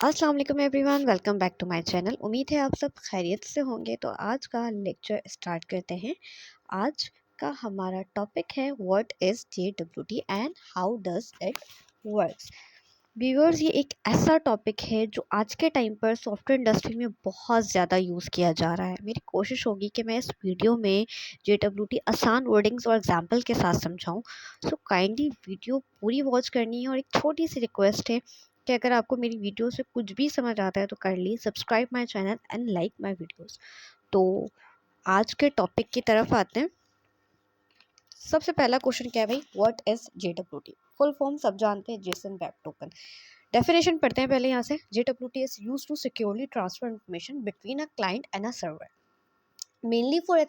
अस्सलाम वालेकुम everyone, welcome back to my channel. उम्मीद है आप सब खैरियत से होंगे। तो आज का लेक्चर स्टार्ट करते हैं। आज का हमारा टॉपिक है what is JWT and how does it works. Viewers, ये एक ऐसा टॉपिक है जो आज के टाइम पर सॉफ्टवेयर इंडस्ट्री में बहुत ज़्यादा यूज़ किया जा रहा है। मेरी कोशिश होगी कि मैं इस वीडियो में JWT आसान वर्डिंग्स और एग्जाम्पल के साथ समझाऊँ। सो काइंडली वीडियो पूरी वॉच करनी है। और एक छोटी सी रिक्वेस्ट है कि अगर आपको मेरी वीडियो से कुछ भी समझ आता है तो kindly subscribe my channel and like my videos. तो आज के टॉपिक की तरफ आते हैं। सबसे पहला क्वेश्चन क्या है भाई, what is JWT? Full form सब जानते हैं, जेसन वेब टोकन। डेफिनेशन पढ़ते हैं पहले यहाँ से। JWT is used to securely transfer information between a client and a server, mainly for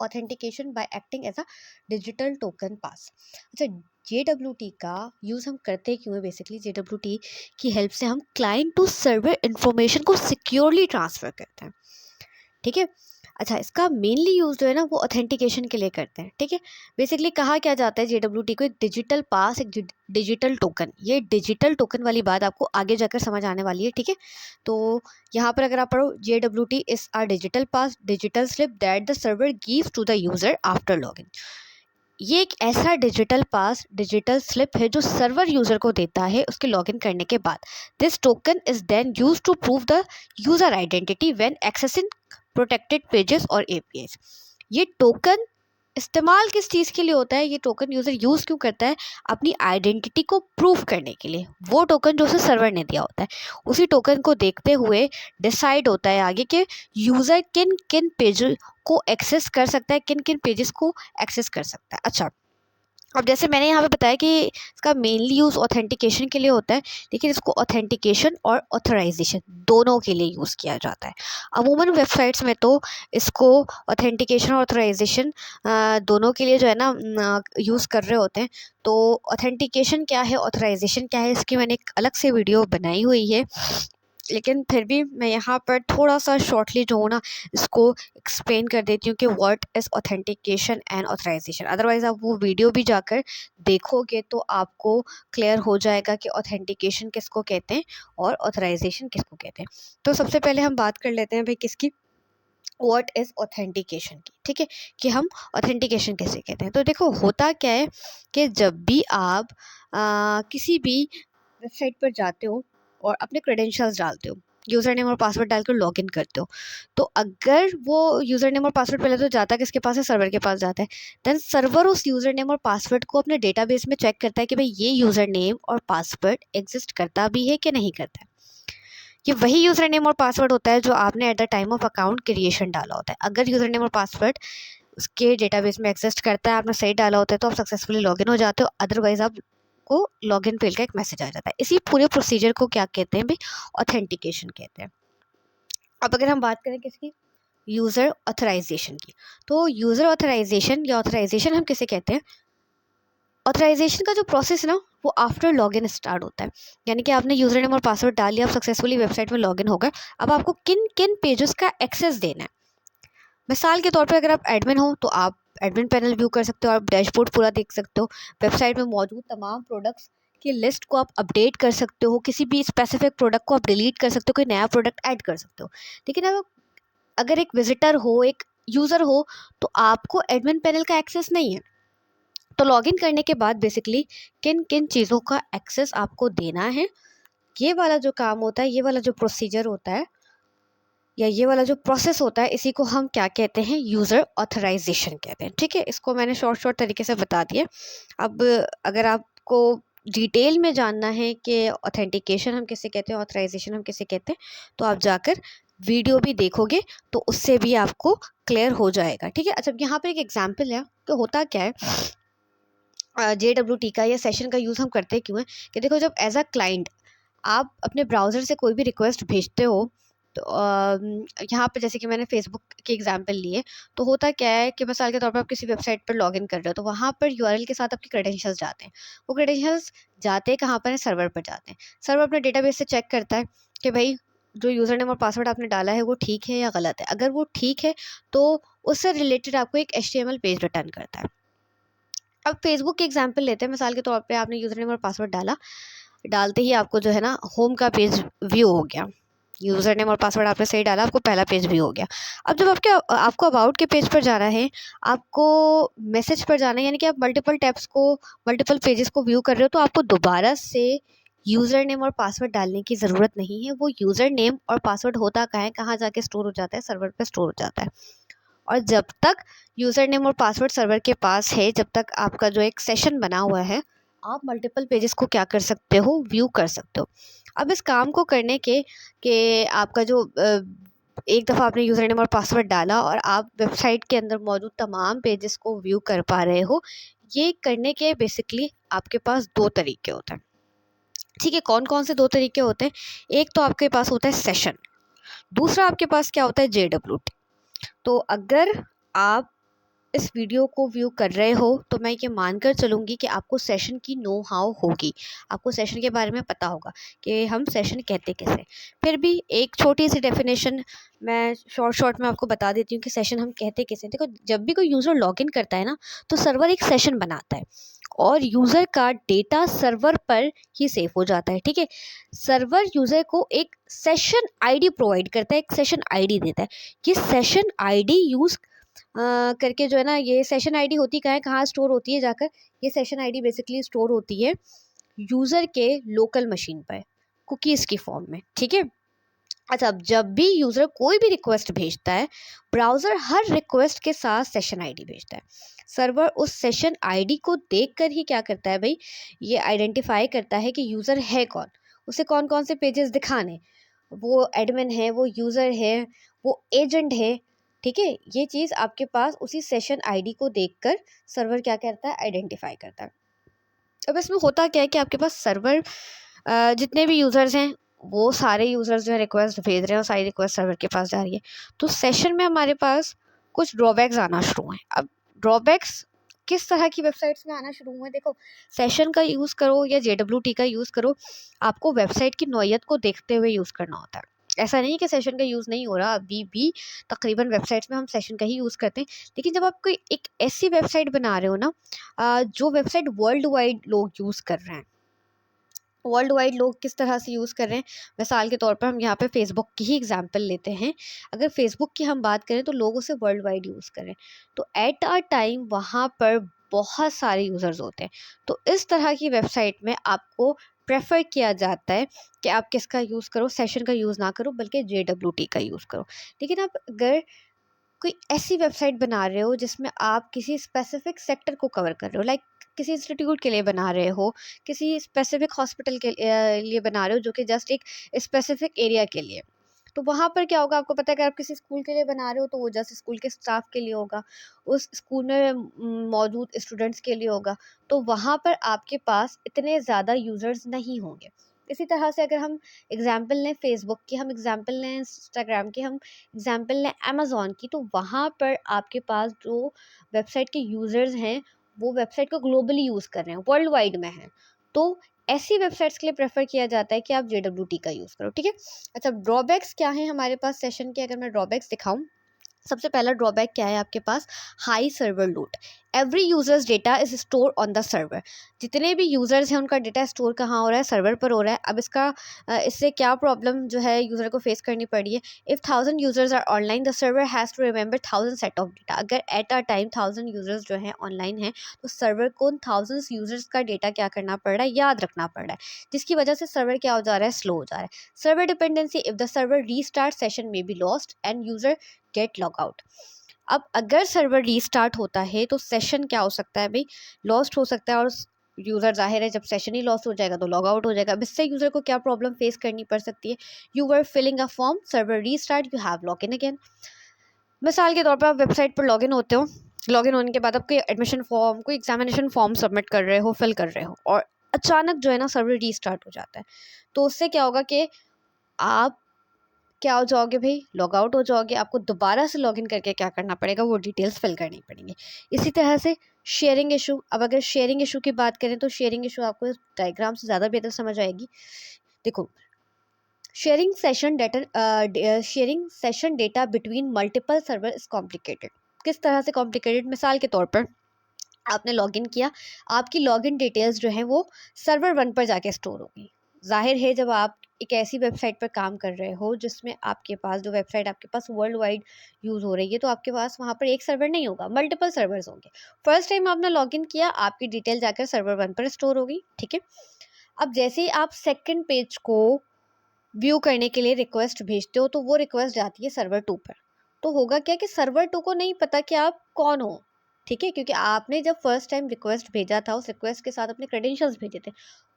authentication by acting as a digital token pass. अच्छा, JWT का यूज़ हम करते क्यों है? बेसिकली JWT की हेल्प से हम क्लाइंट टू सर्वर इंफॉर्मेशन को सिक्योरली ट्रांसफ़र करते हैं। ठीक है। अच्छा, इसका मेनली यूज़ जो है ना वो ऑथेंटिकेशन के लिए करते हैं। ठीक है। बेसिकली कहा क्या जाता है JWT को, एक डिजिटल पास, एक डिजिटल टोकन। ये डिजिटल टोकन वाली बात आपको आगे जाकर समझ आने वाली है। ठीक है। तो यहाँ पर अगर आप पढ़ो, JWT is a digital pass, digital slip that the server gives to the user after login. ये एक ऐसा डिजिटल पास, डिजिटल स्लिप है जो सर्वर यूजर को देता है उसके लॉगिन करने के बाद। This token is then use to prove the user identity when accessing protected pages और APIs। ये टोकन इस्तेमाल किस चीज़ के लिए होता है? ये टोकन यूज़र यूज़ क्यों करता है? अपनी आइडेंटिटी को प्रूव करने के लिए। वो टोकन जो उसे सर्वर ने दिया होता है, उसी टोकन को देखते हुए डिसाइड होता है आगे कि यूज़र किन किन पेज को एक्सेस कर सकता है, किन किन पेजेस को एक्सेस कर सकता है। अच्छा, अब जैसे मैंने यहाँ पे बताया कि इसका मेनली यूज़ ऑथेंटिकेशन के लिए होता है, लेकिन इसको ऑथेंटिकेशन और ऑथराइजेशन दोनों के लिए यूज़ किया जाता है। अमूमन वेबसाइट्स में तो इसको ऑथेंटिकेशन और ऑथराइजेशन दोनों के लिए जो है ना यूज़ कर रहे होते हैं। तो ऑथेंटिकेशन क्या है, ऑथराइजेशन क्या है, इसकी मैंने एक अलग से वीडियो बनाई हुई है, लेकिन फिर भी मैं यहाँ पर थोड़ा सा शॉर्टली जो हूँ ना इसको एक्सप्लेन कर देती हूँ कि what is authentication and authorization. Otherwise आप वो वीडियो भी जाकर देखोगे तो आपको क्लियर हो जाएगा कि ऑथेंटिकेशन किसको कहते हैं और ऑथराइजेशन किसको कहते हैं। तो सबसे पहले हम बात कर लेते हैं भाई किसकी, व्हाट इज़ ऑथेंटिकेशन की। ठीक है, कि हम ऑथेंटिकेशन कैसे कहते हैं। तो देखो होता क्या है कि जब भी आप किसी भी वेबसाइट पर जाते हो और अपने क्रेडेंशियल्स डालते हो, यूज़र नेम और पासवर्ड डालकर लॉगिन करते हो, तो अगर वो यूज़र नेम और पासवर्ड पहले तो जाता है किसके पास है? सर्वर के पास जाता है। देन सर्वर उस यूज़र नेम और पासवर्ड को अपने डेटाबेस में चेक करता है कि भाई ये यूज़र नेम और पासवर्ड एग्जिस्ट करता भी है कि नहीं करता है। ये वही यूज़र नेम और पासवर्ड होता है जो आपने at the time of account creation डाला होता है। अगर यूज़र नेम और पासवर्ड उसके डेटाबेस में एग्जिस्ट करता है, आपने सही डाला होता है, तो आप सक्सेसफुली लॉगिन हो जाते हो। अदरवाइज आप को लॉगिन फेल का एक मैसेज आ जाता है। इसी पूरे प्रोसीजर को क्या कहते हैं भाई? ऑथेंटिकेशन कहते हैं। अब अगर हम बात करें किसकी, यूज़र ऑथराइजेशन की, तो यूज़र ऑथराइजेशन या ऑथराइजेशन हम किसे कहते हैं? ऑथराइजेशन का जो प्रोसेस है ना वो आफ्टर लॉगिन स्टार्ट होता है। यानी कि आपने यूज़र नेम और पासवर्ड डाल लिया, आप सक्सेसफुली वेबसाइट में लॉगिन हो गए। अब आपको किन किन पेजेस का एक्सेस देना है। मिसाल के तौर पे अगर आप एडमिन हो तो आप एडमिन पैनल व्यू कर सकते हो, आप डैशबोर्ड पूरा देख सकते हो, वेबसाइट में मौजूद तमाम प्रोडक्ट्स की लिस्ट को आप अपडेट कर सकते हो, किसी भी स्पेसिफिक प्रोडक्ट को आप डिलीट कर सकते हो, कोई नया प्रोडक्ट ऐड कर सकते हो। लेकिन अब अगर एक विजिटर हो, एक यूज़र हो, तो आपको एडमिन पैनल का एक्सेस नहीं है। तो लॉगिन करने के बाद बेसिकली किन किन चीज़ों का एक्सेस आपको देना है, ये वाला जो काम होता है, ये वाला जो प्रोसीजर होता है या ये वाला जो प्रोसेस होता है, इसी को हम क्या कहते हैं? यूज़र ऑथराइजेशन कहते हैं। ठीक है, इसको मैंने शॉर्ट तरीके से बता दिया। अब अगर आपको डिटेल में जानना है कि ऑथेंटिकेशन हम किसे कहते हैं, ऑथराइजेशन हम किसे कहते हैं, तो आप जाकर वीडियो भी देखोगे तो उससे भी आपको क्लियर हो जाएगा। ठीक है। अच्छा, यहाँ पर एक एग्जाम्पल है कि होता क्या है JWT का या सेशन का यूज़ हम करते क्यों हैं, कि देखो जब एज अ क्लाइंट आप अपने ब्राउज़र से कोई भी रिक्वेस्ट भेजते हो, तो यहाँ पे जैसे कि मैंने फेसबुक की एग्जांपल ली है, तो होता क्या है कि मिसाल के तौर पर आप किसी वेबसाइट पर लॉगिन कर रहे हो, तो वहाँ पर URL के साथ आपके क्रेडेंशियल्स जाते हैं। वो क्रेडेंशियल्स जाते कहाँ पर हैं? सर्वर पर जाते हैं। सर्वर अपने डेटाबेस से चेक करता है कि भाई जो यूज़र नेम और पासवर्ड आपने डाला है वो ठीक है या गलत है। अगर वो ठीक है तो उससे रिलेटेड आपको एक HTML पेज रिटर्न करता है। अब फेसबुक के एग्जांपल लेते हैं। मिसाल के तौर पे आपने यूज़र नेम और पासवर्ड डाला, डालते ही आपको जो है ना होम का पेज व्यू हो गया। यूज़र नेम और पासवर्ड आपने सही डाला, आपको पहला पेज व्यू हो गया। अब जब आपको अबाउट के पेज पर जाना है, आपको मैसेज पर जाना है, यानी कि आप मल्टीपल टैब्स को, मल्टीपल पेजेस को व्यू कर रहे हो, तो आपको दोबारा से यूज़र नेम और पासवर्ड डालने की ज़रूरत नहीं है। वो यूज़र नेम और पासवर्ड होता कहाँ जाके स्टोर हो जाता है, सर्वर पे स्टोर हो जाता है। और जब तक यूज़र नेम और पासवर्ड सर्वर के पास है, जब तक आपका जो एक सेशन बना हुआ है, आप मल्टीपल पेजेस को क्या कर सकते हो, व्यू कर सकते हो। अब इस काम को करने के आपका जो एक दफ़ा आपने यूज़र नेम और पासवर्ड डाला और आप वेबसाइट के अंदर मौजूद तमाम पेजेस को व्यू कर पा रहे हो, ये करने के बेसिकली आपके पास दो तरीके होते हैं। ठीक है, कौन कौन से दो तरीके होते हैं? एक तो आपके पास होता है सेशन, दूसरा आपके पास क्या होता है, JWT। तो अगर आप इस वीडियो को व्यू कर रहे हो तो मैं ये मानकर चलूँगी कि आपको सेशन की नो हाउ होगी, आपको सेशन के बारे में पता होगा कि हम सेशन कहते कैसे। फिर भी एक छोटी सी डेफिनेशन मैं शॉर्ट में आपको बता देती हूँ कि सेशन हम कहते कैसे। देखो, जब भी कोई यूज़र लॉगिन करता है ना, तो सर्वर एक सेशन बनाता है और यूज़र का डेटा सर्वर पर ही सेव हो जाता है। ठीक है, सर्वर यूज़र को एक सेशन आईडी प्रोवाइड करता है, एक सेशन आईडी देता है। ये सेशन आईडी यूज़ करके जो है ना, ये सेशन आईडी होती कहाँ स्टोर होती है जाकर, ये सेशन आईडी बेसिकली स्टोर होती है यूज़र के लोकल मशीन पर, कुकीज़ की फॉर्म में। ठीक है, अच्छा, अब जब भी यूज़र कोई भी रिक्वेस्ट भेजता है, ब्राउज़र हर रिक्वेस्ट के साथ सेशन आईडी भेजता है। सर्वर उस सेशन आईडी को देखकर ही क्या करता है भाई, ये आइडेंटिफाई करता है कि यूज़र है कौन, उसे कौन कौन से पेजेस दिखाने, वो एडमिन है, वो यूज़र है, वो एजेंट है। ठीक है, ये चीज़ आपके पास उसी सेशन आईडी को देखकर सर्वर क्या करता है, आइडेंटिफाई करता है। अब इसमें होता क्या है कि आपके पास सर्वर जितने भी यूज़र्स हैं, वो सारे यूज़र्स जो है रिक्वेस्ट भेज रहे हैं और सारी रिक्वेस्ट सर्वर के पास जा रही है। तो सेशन में हमारे पास कुछ ड्रॉबैक्स आना शुरू हुए हैं। अब ड्रॉबैक्स किस तरह की वेबसाइट्स में आना शुरू हुए हैं? देखो, सेशन का यूज़ करो या JWT का यूज़ करो, आपको वेबसाइट की नौइयत को देखते हुए यूज़ करना होता है। ऐसा नहीं कि सेशन का यूज़ नहीं हो रहा, अभी भी तकरीबन वेबसाइट्स में हम सेशन का ही यूज़ करते हैं। लेकिन जब आप कोई एक ऐसी वेबसाइट बना रहे हो ना, जो वेबसाइट वर्ल्ड वाइड लोग यूज़ कर रहे हैं, वर्ल्ड वाइड लोग किस तरह से यूज़ कर रहे हैं, मिसाल के तौर पर हम यहाँ पे फेसबुक की ही एग्जांपल लेते हैं। अगर फेसबुक की हम बात करें तो लोग उसे वर्ल्ड वाइड यूज़ कर रहे हैं, तो एट अ टाइम वहाँ पर बहुत सारे यूज़र्स होते हैं। तो इस तरह की वेबसाइट में आपको प्रेफर किया जाता है कि आप किसका यूज़ करो, सेशन का यूज़ ना करो, बल्कि JWT का यूज़ करो। लेकिन आप अगर कोई ऐसी वेबसाइट बना रहे हो जिसमें आप किसी स्पेसिफिक सेक्टर को कवर कर रहे हो, लाइक किसी इंस्टीट्यूट के लिए बना रहे हो, किसी स्पेसिफिक हॉस्पिटल के लिए बना रहे हो, जो कि जस्ट एक स्पेसिफिक एरिया के लिए, तो वहाँ पर क्या होगा, आपको पता है कि आप किसी स्कूल के लिए बना रहे हो तो वो जस्ट स्कूल के स्टाफ के लिए होगा, उस स्कूल में मौजूद स्टूडेंट्स के लिए होगा। तो वहाँ पर आपके पास इतने ज़्यादा यूज़र्स नहीं होंगे। इसी तरह से अगर हम एग्ज़ाम्पल लें फेसबुक की, हम एग्ज़ाम्पल लें इंस्टाग्राम की, हम एग्ज़ाम्पल लें अमेज़ॉन की, तो वहाँ पर आपके पास जो वेबसाइट के यूज़र्स हैं, वो वेबसाइट को ग्लोबली यूज़ कर रहे हैं, वर्ल्ड वाइड में हैं। तो ऐसी वेबसाइट्स के लिए प्रेफर किया जाता है कि आप JWT का यूज़ करो। ठीक है, अच्छा, ड्रॉबैक्स क्या हैं हमारे पास सेशन के, अगर मैं ड्रॉबैक्स दिखाऊं, सबसे पहला ड्रॉबैक क्या है आपके पास, high server load. Every users data is store on the server. जितने भी यूजर्स हैं उनका डेटा स्टोर कहाँ हो रहा है, सर्वर पर हो रहा है। अब इससे क्या प्रॉब्लम जो है यूजर को फेस करनी पड़ी है, if 1000 users are online the server has to remember 1000 set of data. अगर एट अ टाइम 1000 यूजर्स जो हैं ऑनलाइन हैं, तो सर्वर को उन 1000 यूजर्स का डेटा क्या करना पड़ रहा है, याद रखना पड़ रहा है, जिसकी वजह से सर्वर क्या हो जा रहा है, स्लो हो जा रहा है। Server dependency, if the server restart session में be lost and user get log out. अब अगर सर्वर रीस्टार्ट होता है तो सेशन क्या हो सकता है भाई, लॉस्ट हो सकता है, और यूज़र, जाहिर है जब सेशन ही लॉस्ट हो जाएगा तो लॉग आउट हो जाएगा। अब इससे यूज़र को क्या प्रॉब्लम फेस करनी पड़ सकती है, you were filling a form, server restart, you have log in again. मिसाल के तौर पर आप वेबसाइट पर लॉग इन होते हो, लॉग इन होने के बाद आप कोई एडमिशन फॉर्म, कोई एग्जामिनेशन फॉर्म सबमिट कर रहे हो, फिल कर रहे हो, और अचानक जो है ना सर्वर रीस्टार्ट हो जाता है। तो उससे क्या होगा कि आप क्या हो जाओगे भाई, लॉग आउट हो जाओगे, आपको दोबारा से लॉगिन करके क्या करना पड़ेगा, वो डिटेल्स फिल करनी पड़ेंगी। इसी तरह से शेयरिंग इशू, अब अगर शेयरिंग इशू की बात करें तो शेयरिंग इशू आपको इस डायग्राम से ज़्यादा बेहतर समझ आएगी। देखो, sharing session data between multiple server is complicated. किस तरह से कॉम्प्लिकेटेड, मिसाल के तौर पर आपने लॉगिन किया, आपकी लॉगिन डिटेल्स जो हैं वो सर्वर 1 पर जाके स्टोर होगी। ज़ाहिर है जब आप एक ऐसी वेबसाइट पर काम कर रहे हो जिसमें आपके पास जो वेबसाइट आपके पास वर्ल्ड वाइड यूज़ हो रही है, तो आपके पास वहाँ पर एक सर्वर नहीं होगा, मल्टीपल सर्वर्स होंगे। फर्स्ट टाइम आपने लॉगिन किया, आपकी डिटेल जाकर सर्वर 1 पर स्टोर होगी, ठीक है। अब जैसे ही आप सेकंड पेज को व्यू करने के लिए रिक्वेस्ट भेजते हो, तो वो रिक्वेस्ट जाती है सर्वर 2 पर। तो होगा क्या कि सर्वर 2 को नहीं पता कि आप कौन हो, ठीक है, क्योंकि आपने जब फर्स्ट टाइम रिक्वेस्ट भेजा था, उस रिक्वेस्ट के साथ अपने क्रेडेंशियल्स भेजे थे,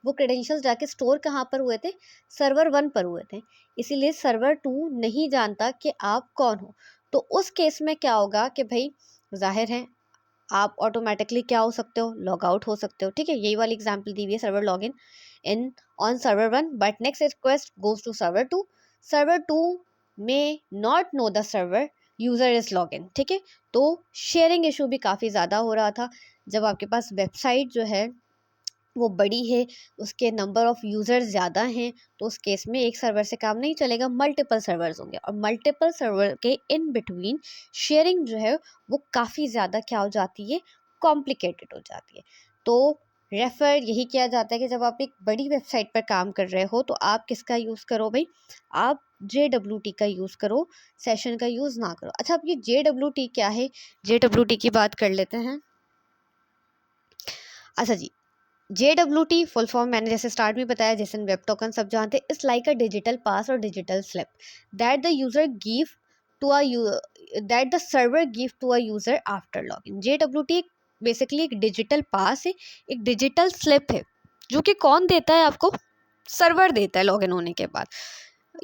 वो क्रेडेंशियल्स जाके स्टोर कहाँ पर हुए थे, सर्वर 1 पर हुए थे। इसीलिए सर्वर 2 नहीं जानता कि आप कौन हो। तो उस केस में क्या होगा कि भाई जाहिर है आप ऑटोमेटिकली क्या हो सकते हो, लॉग आउट हो सकते हो, ठीक है। यही वाली एग्जांपल दी हुई है, server login in on server 1 but next request goes to server 2। Server 2 may not know the server user is login, ठीक है। तो शेयरिंग इशू भी काफ़ी ज़्यादा हो रहा था। जब आपके पास वेबसाइट जो है वो बड़ी है, उसके नंबर ऑफ़ यूज़र्स ज़्यादा हैं, तो उस केस में एक सर्वर से काम नहीं चलेगा, मल्टीपल सर्वर्स होंगे और मल्टीपल सर्वर के इन बिटवीन शेयरिंग जो है वो काफ़ी ज़्यादा क्या हो जाती है, कॉम्प्लिकेटेड हो जाती है। तो रेफ़र यही किया जाता है कि जब आप एक बड़ी वेबसाइट पर काम कर रहे हो, तो आप किसका यूज़ करो भाई, आप JWT का यूज़ करो, सेशन का यूज़ ना करो। अच्छा, अब ये JWT क्या है, JWT की बात कर लेते हैं। अच्छा जी, JWT फुल फॉर्म मैंने जैसे स्टार्ट में बताया, जैसे वेब टोकन सब जानते हैं, it's like a digital pass और digital slip that the user give to a that the server give to a user after login. JWT basically एक डिजिटल पास है, एक डिजिटल स्लिप है, जो कि कौन देता है आपको, सर्वर देता है लॉगिन होने के बाद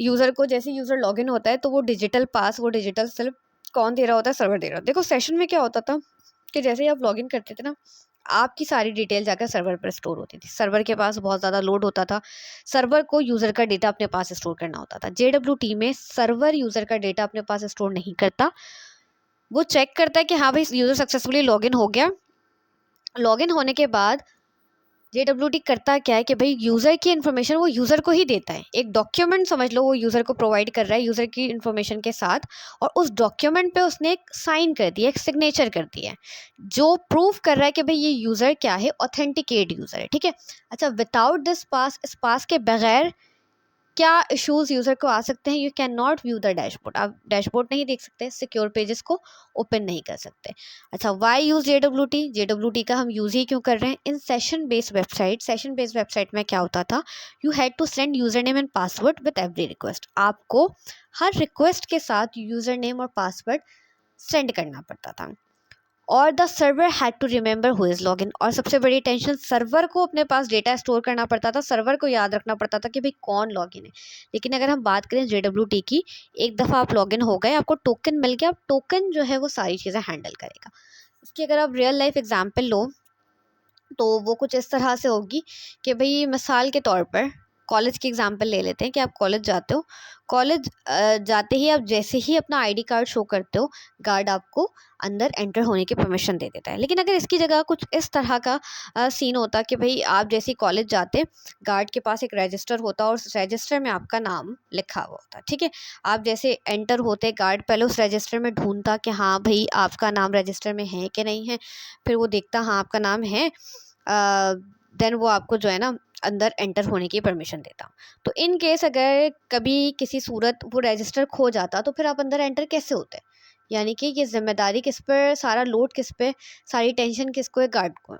यूज़र को। जैसे यूज़र लॉगिन होता है तो वो डिजिटल पास, वो डिजिटल स्लिप कौन दे रहा होता है, सर्वर दे रहा होता है। देखो सेशन में क्या होता था कि जैसे ही आप लॉगिन करते थे ना, आपकी सारी डिटेल जाकर सर्वर पर स्टोर होती थी, सर्वर के पास बहुत ज़्यादा लोड होता था, सर्वर को यूज़र का डेटा अपने पास स्टोर करना होता था। JWT में सर्वर यूज़र का डेटा अपने पास स्टोर नहीं करता, वो चेक करता है कि हाँ भाई यूज़र सक्सेसफुली लॉगिन हो गया। लॉगिन होने के बाद JWT करता क्या है कि भाई यूज़र की इन्फॉर्मेशन वो यूज़र को ही देता है, एक डॉक्यूमेंट समझ लो वो यूज़र को प्रोवाइड कर रहा है यूज़र की इन्फॉर्मेशन के साथ, और उस डॉक्यूमेंट पे उसने एक साइन कर दिया, एक सिग्नेचर कर दिया है, जो प्रूफ कर रहा है कि भाई ये यूज़र क्या है, ऑथेंटिकेट यूज़र है, ठीक है। अच्छा, विदाउट दिस पास, इस पास के बगैर क्या इश्यूज यूज़र को आ सकते हैं, you can not view the dashboard, आप डैशबोर्ड नहीं देख सकते, सिक्योर पेजेस को ओपन नहीं कर सकते। अच्छा, वाई यूज़ JWT का हम यूज़ ही क्यों कर रहे हैं, इन session based website, session based website में क्या होता था, you had to send user name and password with every request, आपको हर रिक्वेस्ट के साथ यूज़र नेम और पासवर्ड सेंड करना पड़ता था, और the server had to remember who is login, और सबसे बड़ी टेंशन, सर्वर को अपने पास डेटा स्टोर करना पड़ता था, सर्वर को याद रखना पड़ता था कि भाई कौन लॉगिन है। लेकिन अगर हम बात करें JWT की, एक दफ़ा आप लॉगिन हो गए, आपको टोकन मिल गया, अब टोकन जो है वो सारी चीज़ें हैंडल करेगा। इसकी अगर आप रियल लाइफ एग्जांपल लो तो वो कुछ इस तरह से होगी कि भाई मिसाल के तौर पर कॉलेज की एग्जांपल ले लेते हैं कि आप कॉलेज जाते हो, कॉलेज जाते ही आप जैसे ही अपना आईडी कार्ड शो करते हो, गार्ड आपको अंदर एंटर होने की परमिशन दे देता है। लेकिन अगर इसकी जगह कुछ इस तरह का सीन होता कि भाई आप जैसे ही कॉलेज जाते, गार्ड के पास एक रजिस्टर होता और उस रजिस्टर में आपका नाम लिखा हुआ होता, ठीक है। आप जैसे एंटर होते, गार्ड पहले उस रजिस्टर में ढूंढता कि हाँ भाई आपका नाम रजिस्टर में है कि नहीं है, फिर वो देखता हाँ आपका नाम है, देन वो आपको जो है ना अंदर एंटर होने की परमिशन देता। तो इन केस अगर कभी किसी सूरत वो रजिस्टर खो जाता, तो फिर आप अंदर एंटर कैसे होते, यानी कि ये जिम्मेदारी किस पर, सारा लोड किस पे, सारी टेंशन किसको है, गार्ड को है।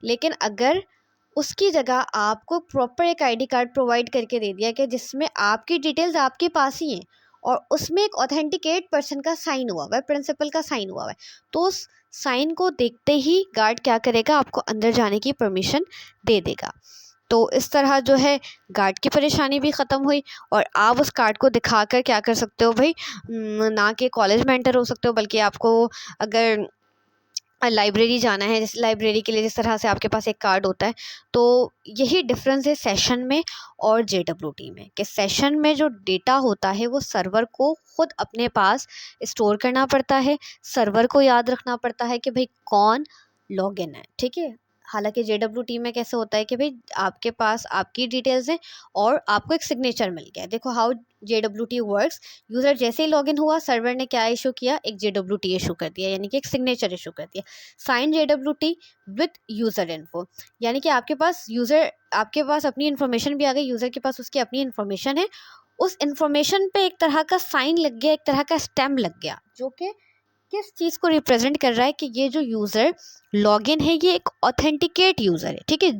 लेकिन अगर उसकी जगह आपको प्रॉपर एक आईडी कार्ड प्रोवाइड करके दे दिया कि जिसमें आपकी डिटेल्स आपके पास ही हैं और उसमें एक ऑथेंटिकेट पर्सन का साइन हुआ हुआ है, प्रिंसिपल का साइन हुआ हुआ है, तो उस साइन को देखते ही गार्ड क्या करेगा, आपको अंदर जाने की परमिशन दे देगा। तो इस तरह जो है गार्ड की परेशानी भी ख़त्म हुई, और आप उस कार्ड को दिखाकर क्या कर सकते हो भाई, ना कि कॉलेज में एंटर हो सकते हो, बल्कि आपको अगर लाइब्रेरी जाना है, जैसे लाइब्रेरी के लिए जिस तरह से आपके पास एक कार्ड होता है, तो यही डिफरेंस है सेशन में और JWT में, कि सेशन में जो डेटा होता है वो सर्वर को खुद अपने पास स्टोर करना पड़ता है, सर्वर को याद रखना पड़ता है कि भाई कौन लॉगिन है, ठीक है। हालांकि JWT में कैसे होता है कि भाई आपके पास आपकी डिटेल्स हैं और आपको एक सिग्नेचर मिल गया। देखो हाउ JWT वर्क्स। यूज़र जैसे ही लॉगिन हुआ, सर्वर ने क्या इशू किया, एक JWT इशू कर दिया, यानी कि एक सिग्नेचर इशू कर दिया। Sign JWT with user info, यानी कि आपके पास अपनी इन्फॉर्मेशन भी आ गई, यूज़र के पास उसकी अपनी इन्फॉर्मेशन है, उस इन्फॉर्मेशन पे एक तरह का साइन लग गया, एक तरह का स्टैम्प लग गया, जो कि किस चीज़ को रिप्रेजेंट कर रहा है कि ये जो यूज़र लॉगिन है ये एक ऑथेंटिकेट यूज़र है। ठीक है,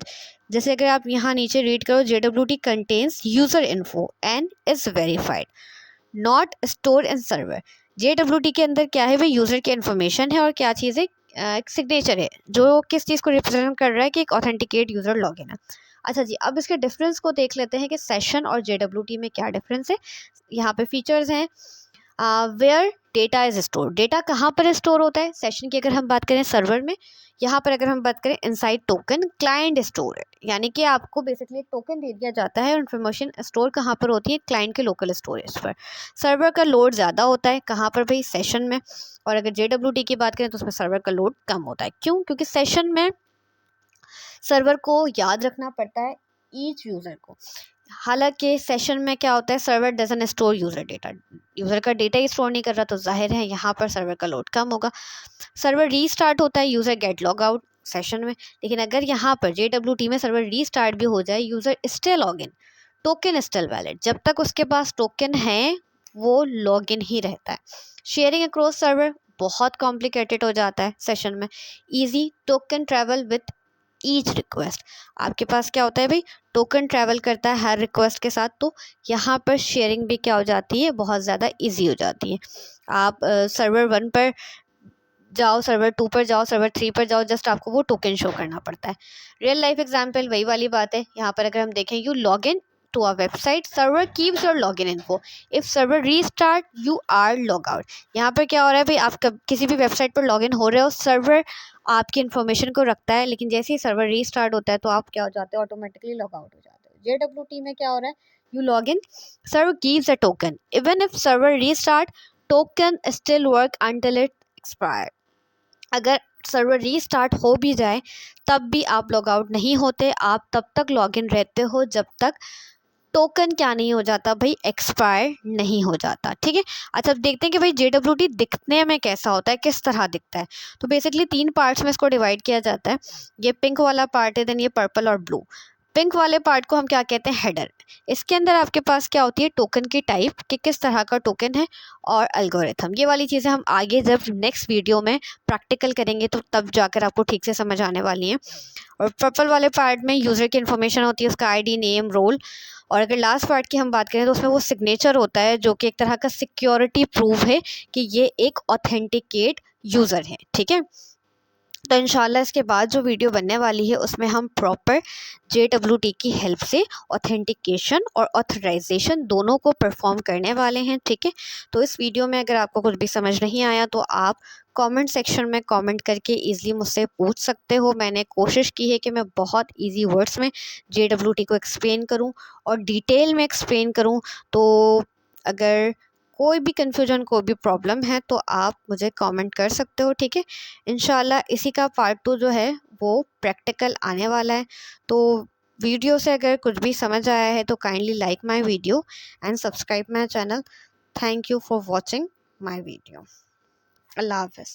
जैसे अगर आप यहाँ नीचे रीड करो, JWT contains user info and is verified not store in server. JWT के अंदर क्या है भाई, यूज़र की इन्फॉर्मेशन है और क्या चीज़ है, एक सिग्नेचर है, जो किस चीज़ को रिप्रेजेंट कर रहा है कि एक ऑथेंटिकेट यूज़र लॉगिन है। अच्छा जी, अब इसके डिफरेंस को देख लेते हैं कि सेशन और JWT में क्या डिफरेंस है। यहाँ पे फीचर्स हैं, where data is store, data कहाँ पर स्टोर होता है। सेशन की अगर हम बात करें सर्वर में, यहाँ पर अगर हम बात करें इनसाइड टोकन क्लाइंट स्टोर है, यानी कि आपको बेसिकली एक टोकन दे दिया जाता है और इन्फॉर्मेशन स्टोर कहाँ पर होती है, क्लाइंट के लोकल स्टोरेज पर। सर्वर का लोड ज़्यादा होता है कहाँ पर भाई, सेशन में। और अगर JWT की बात करें तो उसमें सर्वर का लोड कम होता है। क्यों? क्योंकि सेशन में सर्वर को याद रखना पड़ता है ईच यूज़र को। हालांकि सेशन में क्या होता है, server doesn't store user data, user का डेटा ही स्टोर नहीं कर रहा, तो जाहिर है यहाँ पर सर्वर का लोड कम होगा। सर्वर रीस्टार्ट होता है, user gate log out session में। लेकिन अगर यहाँ पर JWT में सर्वर रीस्टार्ट भी हो जाए, user still log in, token still valid, जब तक उसके पास टोकन है वो लॉग इन ही रहता है। शेयरिंग अक्रॉस सर्वर बहुत कॉम्प्लिकेटेड हो जाता है सेशन में। Easy token travel with each request, आपके पास क्या होता है भाई, टोकन ट्रैवल करता है हर रिक्वेस्ट के साथ, तो यहाँ पर शेयरिंग भी क्या हो जाती है, बहुत ज़्यादा इजी हो जाती है। आप सर्वर 1 पर जाओ, सर्वर 2 पर जाओ, सर्वर 3 पर जाओ, जस्ट आपको वो टोकन शो करना पड़ता है। रियल लाइफ एग्जांपल वही वाली बात है। यहाँ पर अगर हम देखें, you log in to a website, server keeps your log in info, if server restart you are log out. यहाँ पर क्या हो रहा है भाई, आप किसी भी वेबसाइट पर लॉग इन हो रहे हो, सर्वर आपकी इन्फॉर्मेशन को रखता है, लेकिन जैसे ही सर्वर रीस्टार्ट होता है तो आप क्या हो जाते हो, ऑटोमेटिकली लॉग आउट हो जाते हो। JWT में क्या हो रहा है, you log in, server keeps a token, even if server restart token still work until it expire. अगर सर्वर रीस्टार्ट हो भी जाए तब भी आप लॉग आउट नहीं होते, आप तब तक लॉग इन रहते हो जब तक टोकन क्या नहीं हो जाता भाई, एक्सपायर नहीं हो जाता। ठीक है, अच्छा अब देखते हैं कि भाई JWT दिखने में कैसा होता है, किस तरह दिखता है। तो बेसिकली 3 पार्ट्स में इसको डिवाइड किया जाता है। ये पिंक वाला पार्ट है, देन ये पर्पल और ब्लू। पिंक वाले पार्ट को हम क्या कहते हैं, हेडर। इसके अंदर आपके पास क्या होती है, टोकन की टाइप कि किस तरह का टोकन है और एल्गोरिथम। ये वाली चीज़ें हम आगे जब नेक्स्ट वीडियो में प्रैक्टिकल करेंगे तो तब जाकर आपको ठीक से समझ आने वाली हैं। और पर्पल वाले पार्ट में यूज़र की इन्फॉर्मेशन होती है, उसका आईडी, नेम, रोल। और अगर लास्ट पार्ट की हम बात करें तो उसमें वो सिग्नेचर होता है, जो कि एक तरह का सिक्योरिटी प्रूफ है कि ये एक ऑथेंटिकेट यूज़र है। ठीक है, तो इंशाल्लाह इसके बाद जो वीडियो बनने वाली है उसमें हम प्रॉपर JWT की हेल्प से ऑथेंटिकेशन और ऑथराइजेशन दोनों को परफॉर्म करने वाले हैं। ठीक है, तो इस वीडियो में अगर आपको कुछ भी समझ नहीं आया तो आप कमेंट सेक्शन में कमेंट करके ईज़िली मुझसे पूछ सकते हो। मैंने कोशिश की है कि मैं बहुत ईजी वर्ड्स में JWT को एक्सप्लेन करूँ और डिटेल में एक्सप्लेन करूँ। तो अगर कोई भी कन्फ्यूजन, कोई भी प्रॉब्लम है तो आप मुझे कमेंट कर सकते हो। ठीक है, इंशाल्लाह इसी का पार्ट 2 जो है वो प्रैक्टिकल आने वाला है। तो वीडियो से अगर कुछ भी समझ आया है तो kindly like my video and subscribe my channel. Thank you for watching my video. अल्लाह हाफ़िज़।